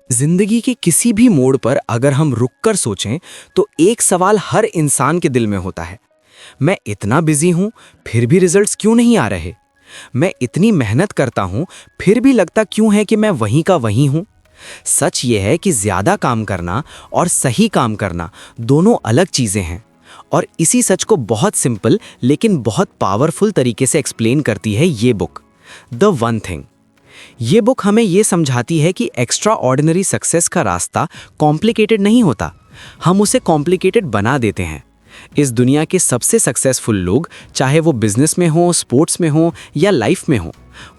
जिंदगी के किसी भी मोड़ पर अगर हम रुककर सोचें तो एक सवाल हर इंसान के दिल में होता है। मैं इतना बिजी हूं फिर भी रिजल्ट्स क्यों नहीं आ रहे? मैं इतनी मेहनत करता हूं फिर भी लगता क्यों है कि मैं वहीं का वहीं हूं? सच यह है कि ज्यादा काम करना और सही काम करना दोनों अलग चीजें हैं। और इसी सच को बहुत सिंपल लेकिन बहुत पावरफुल तरीके से एक्सप्लेन करती है ये बुक, द वन थिंग। ये बुक हमें ये समझाती है कि एक्स्ट्रा ऑर्डिनरी सक्सेस का रास्ता कॉम्प्लिकेटेड नहीं होता, हम उसे कॉम्प्लिकेटेड बना देते हैं। इस दुनिया के सबसे सक्सेसफुल लोग, चाहे वो बिजनेस में हो, स्पोर्ट्स में हो या लाइफ में हो,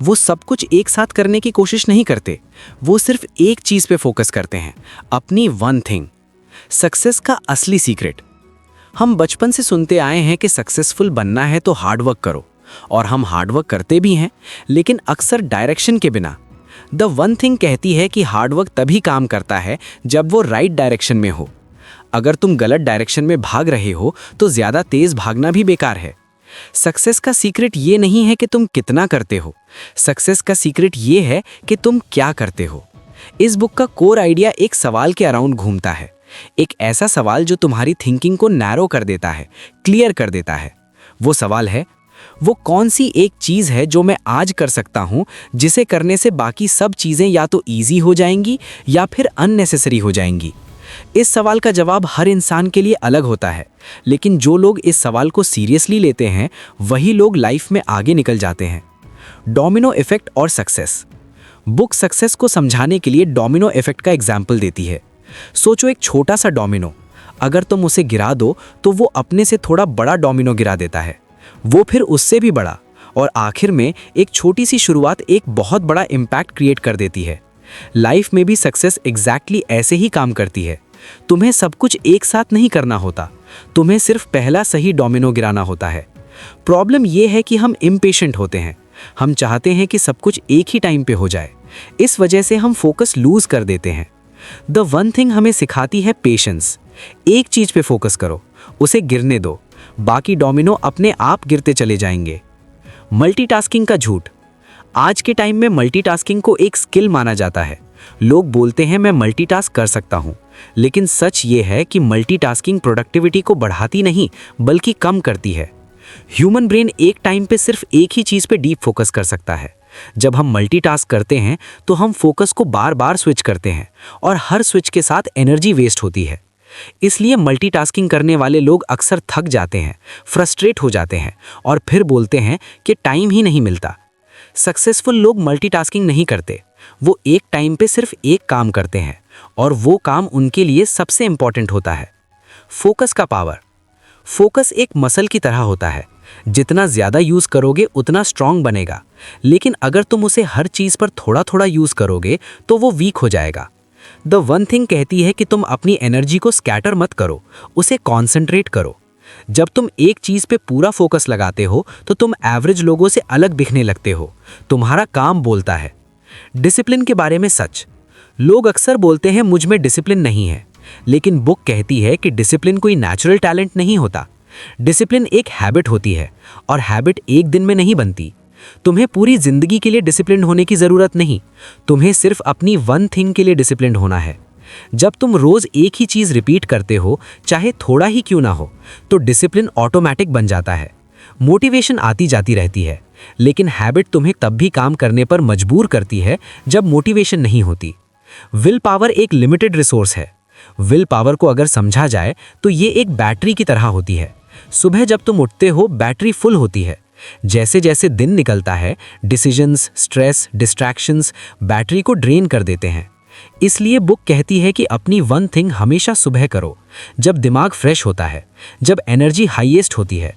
वो सब कुछ एक साथ करने की कोशिश नहीं करते। वो सिर्फ एक चीज़ पे फोकस करते हैं, अपनी वन थिंग। सक्सेस का असली सीक्रेट। हम बचपन से सुनते आए हैं कि सक्सेसफुल बनना है तो हार्डवर्क करो, और हम हार्डवर्क करते भी हैं, लेकिन अक्सर डायरेक्शन के बिना। द वन थिंग कहती है कि हार्डवर्क तभी काम करता है जब वो राइट डायरेक्शन में हो। अगर तुम गलत डायरेक्शन में भाग रहे हो तो ज़्यादा तेज भागना भी बेकार है। सक्सेस का सीक्रेट ये नहीं है कि तुम कितना करते हो, सक्सेस का सीक्रेट ये है कि तुम क्या करते हो। इस बुक का कोर आइडिया एक सवाल के अराउंड घूमता है, एक ऐसा सवाल जो तुम्हारी थिंकिंग को नैरो कर देता है, क्लियर कर देता है। वो सवाल है, वो कौन सी एक चीज़ है जो मैं आज कर सकता हूं, जिसे करने से बाकी सब चीज़ें या तो ईजी हो जाएंगी या फिर अननेसेसरी हो जाएंगी। इस सवाल का जवाब हर इंसान के लिए अलग होता है, लेकिन जो लोग इस सवाल को सीरियसली लेते हैं वही लोग लाइफ में आगे निकल जाते हैं। डोमिनो इफेक्ट और सक्सेस। बुक सक्सेस को समझाने के लिए डोमिनो इफेक्ट का एग्जाम्पल देती है। सोचो एक छोटा सा डोमिनो, अगर तुम उसे गिरा दो तो वो अपने से थोड़ा बड़ा डोमिनो गिरा देता है, वो फिर उससे भी बड़ा, और आखिर में एक छोटी सी शुरुआत एक बहुत बड़ा इम्पैक्ट क्रिएट कर देती है। लाइफ में भी सक्सेस एग्जैक्टली ऐसे ही काम करती है। तुम्हें सब कुछ एक साथ नहीं करना होता, तुम्हें सिर्फ पहला सही डोमिनो गिराना होता है। प्रॉब्लम यह है कि हम इम्पेशेंट होते हैं, हम चाहते हैं कि सब कुछ एक ही टाइम पे हो जाए। इस वजह से हम फोकस लूज कर देते हैं। द वन थिंग हमें सिखाती है पेशेंस। एक चीज पे फोकस करो, उसे गिरने दो, बाकी डोमिनो अपने आप गिरते चले जाएंगे। मल्टीटास्किंग का झूठ। आज के टाइम में मल्टीटास्किंग को एक स्किल माना जाता है। लोग बोलते हैं मैं मल्टीटास्क कर सकता हूं, लेकिन सच ये है कि मल्टीटास्किंग प्रोडक्टिविटी को बढ़ाती नहीं बल्कि कम करती है। ह्यूमन ब्रेन एक टाइम पे सिर्फ एक ही चीज पे डीप फोकस कर सकता है। जब हम मल्टीटास्क करते हैं तो हम फोकस को बार बार स्विच करते हैं, और हर स्विच के साथ एनर्जी वेस्ट होती है। इसलिए मल्टीटास्किंग करने वाले लोग अक्सर थक जाते हैं, फ्रस्ट्रेट हो जाते हैं और फिर बोलते हैं कि टाइम ही नहीं मिलता। सक्सेसफुल लोग मल्टीटास्किंग नहीं करते, वो एक टाइम पे सिर्फ एक काम करते हैं, और वो काम उनके लिए सबसे इंपॉर्टेंट होता है। फोकस का पावर। फोकस एक मसल की तरह होता है, जितना ज़्यादा यूज़ करोगे उतना स्ट्रांग बनेगा, लेकिन अगर तुम उसे हर चीज़ पर थोड़ा थोड़ा यूज़ करोगे तो वो वीक हो जाएगा। द वन थिंग कहती है कि तुम अपनी एनर्जी को स्कैटर मत करो, उसे कॉन्सेंट्रेट करो। जब तुम एक चीज़ पे पूरा फोकस लगाते हो तो तुम एवरेज लोगों से अलग दिखने लगते हो, तुम्हारा काम बोलता है। डिसिप्लिन के बारे में सच। लोग अक्सर बोलते हैं मुझ में डिसिप्लिन नहीं है, लेकिन बुक कहती है कि डिसिप्लिन कोई नेचुरल टैलेंट नहीं होता। डिसिप्लिन एक हैबिट होती है, और हैबिट एक दिन में नहीं बनती। तुम्हें पूरी जिंदगी के लिए डिसिप्लिन होने की ज़रूरत नहीं, तुम्हें सिर्फ अपनी वन थिंग के लिए डिसिप्लिन होना है। जब तुम रोज़ एक ही चीज़ रिपीट करते हो, चाहे थोड़ा ही क्यों ना हो, तो डिसिप्लिन ऑटोमेटिक बन जाता है। मोटिवेशन आती जाती रहती है, लेकिन हैबिट तुम्हें तब भी काम करने पर मजबूर करती है जब मोटिवेशन नहीं होती। विल पावर एक लिमिटेड रिसोर्स है। विल पावर को अगर समझा जाए तो ये एक बैटरी की तरह होती है। सुबह जब तुम उठते हो बैटरी फुल होती है, जैसे जैसे दिन निकलता है डिसीजंस, स्ट्रेस, डिस्ट्रैक्शंस बैटरी को ड्रेन कर देते हैं। इसलिए बुक कहती है कि अपनी वन थिंग हमेशा सुबह करो, जब दिमाग फ्रेश होता है, जब एनर्जी हाईएस्ट होती है।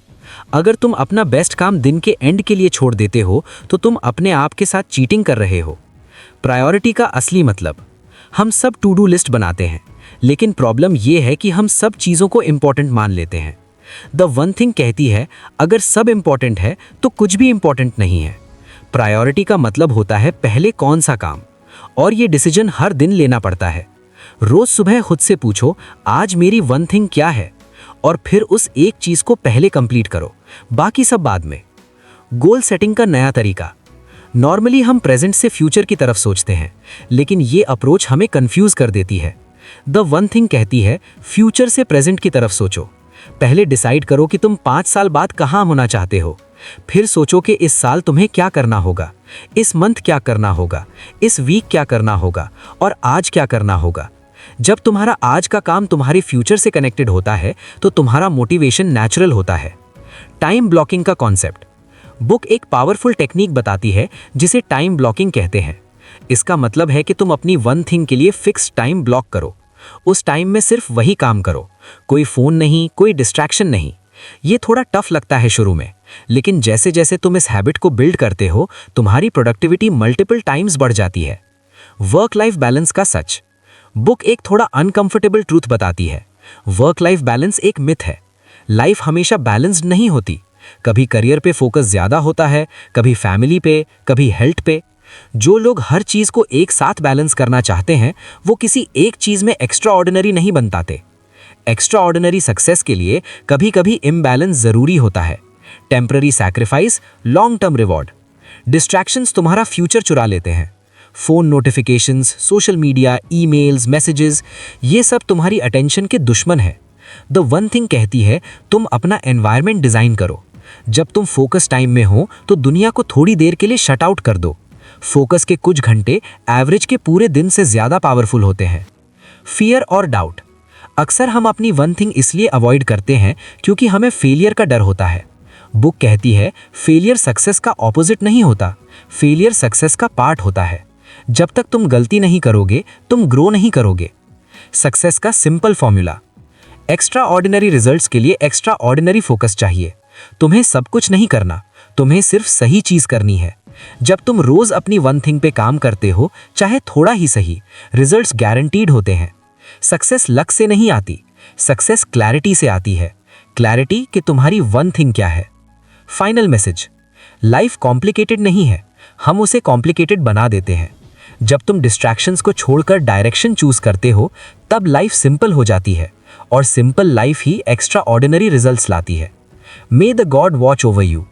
अगर तुम अपना बेस्ट काम दिन के एंड के लिए छोड़ देते हो तो तुम अपने आप के साथ चीटिंग कर रहे हो। प्रायोरिटी का असली मतलब। हम सब टू डू लिस्ट बनाते हैं, लेकिन प्रॉब्लम यह है कि हम सब चीज़ों को इम्पोर्टेंट मान लेते हैं। द वन थिंग कहती है अगर सब इम्पोर्टेंट है तो कुछ भी इम्पोर्टेंट नहीं है। प्रायोरिटी का मतलब होता है पहले कौन सा काम, और ये डिसीजन हर दिन लेना पड़ता है। रोज सुबह खुद से पूछो आज मेरी वन थिंग क्या है, और फिर उस एक चीज़ को पहले कंप्लीट करो, बाकी सब बाद में। गोल सेटिंग का नया तरीका। नॉर्मली हम प्रेजेंट से फ्यूचर की तरफ सोचते हैं, लेकिन ये अप्रोच हमें कंफ्यूज कर देती है। द वन थिंग कहती है फ्यूचर से प्रेजेंट की तरफ सोचो। पहले डिसाइड करो कि तुम 5 साल बाद कहाँ होना चाहते हो। फिर सोचो कि इस साल तुम्हें क्या करना होगा, इस मंथ क्या करना होगा, इस वीक क्या करना होगा और आज क्या करना होगा। जब तुम्हारा आज का काम तुम्हारे फ्यूचर से कनेक्टेड होता है तो तुम्हारा मोटिवेशन नेचुरल होता है। टाइम ब्लॉकिंग का कॉन्सेप्ट। बुक एक पावरफुल टेक्निक बताती है जिसे टाइम ब्लॉकिंग कहते हैं। इसका मतलब है कि तुम अपनी वन थिंग के लिए फिक्स टाइम ब्लॉक करो। उस टाइम में सिर्फ वही काम करो, कोई फोन नहीं, कोई डिस्ट्रैक्शन नहीं। ये थोड़ा टफ लगता है शुरू में, लेकिन जैसे जैसे तुम इस हैबिट को बिल्ड करते हो तुम्हारी प्रोडक्टिविटी मल्टीपल टाइम्स बढ़ जाती है। वर्क लाइफ बैलेंस का सच। बुक एक थोड़ा अनकंफर्टेबल ट्रूथ बताती है। वर्क लाइफ बैलेंस एक मिथ है। लाइफ हमेशा बैलेंस्ड नहीं होती। कभी करियर पे फोकस ज्यादा होता है, कभी फैमिली पे, कभी हेल्थ पे। जो लोग हर चीज को एक साथ बैलेंस करना चाहते हैं वो किसी एक चीज में एक्स्ट्रा ऑर्डिनरी नहीं बन पाते। एक्स्ट्रा ऑर्डिनरी सक्सेस के लिए कभी कभी इम्बैलेंस जरूरी होता है। Temporary sacrifice, long term reward. Distractions तुम्हारा फ्यूचर चुरा लेते हैं। Phone notifications, social media, emails, messages, ये सब तुम्हारी अटेंशन के दुश्मन है। द वन थिंग कहती है तुम अपना एनवायरनमेंट डिजाइन करो। जब तुम फोकस टाइम में हो तो दुनिया को थोड़ी देर के लिए शट आउट कर दो। फोकस के कुछ घंटे एवरेज के पूरे दिन से ज्यादा पावरफुल होते हैं। फियर और डाउट। अक्सर हम अपनी वन थिंग इसलिए अवॉइड करते हैं क्योंकि हमें फेलियर का डर होता है। बुक कहती है फेलियर सक्सेस का ऑपोजिट नहीं होता, फेलियर सक्सेस का पार्ट होता है। जब तक तुम गलती नहीं करोगे तुम ग्रो नहीं करोगे। सक्सेस का simple formula. Extra ordinary results के लिए एक्स्ट्रा ऑर्डिनरी फोकस चाहिए। तुम्हें सब कुछ नहीं करना, तुम्हें सिर्फ सही चीज करनी है। जब तुम रोज अपनी वन थिंग पे काम करते हो, चाहे थोड़ा ही सही, रिजल्ट्स गारंटीड होते हैं। सक्सेस लक से नहीं आती, सक्सेस क्लैरिटी से आती है। क्लैरिटी कि तुम्हारी वन थिंग क्या है। Final message. लाइफ कॉम्प्लिकेटेड नहीं है, हम उसे कॉम्प्लिकेटेड बना देते हैं। जब तुम डिस्ट्रैक्शंस को छोड़कर डायरेक्शन चूज करते हो तब लाइफ सिंपल हो जाती है, और सिंपल लाइफ ही एक्स्ट्रा ऑर्डिनरी रिजल्ट्स लाती है। मे the God watch over you.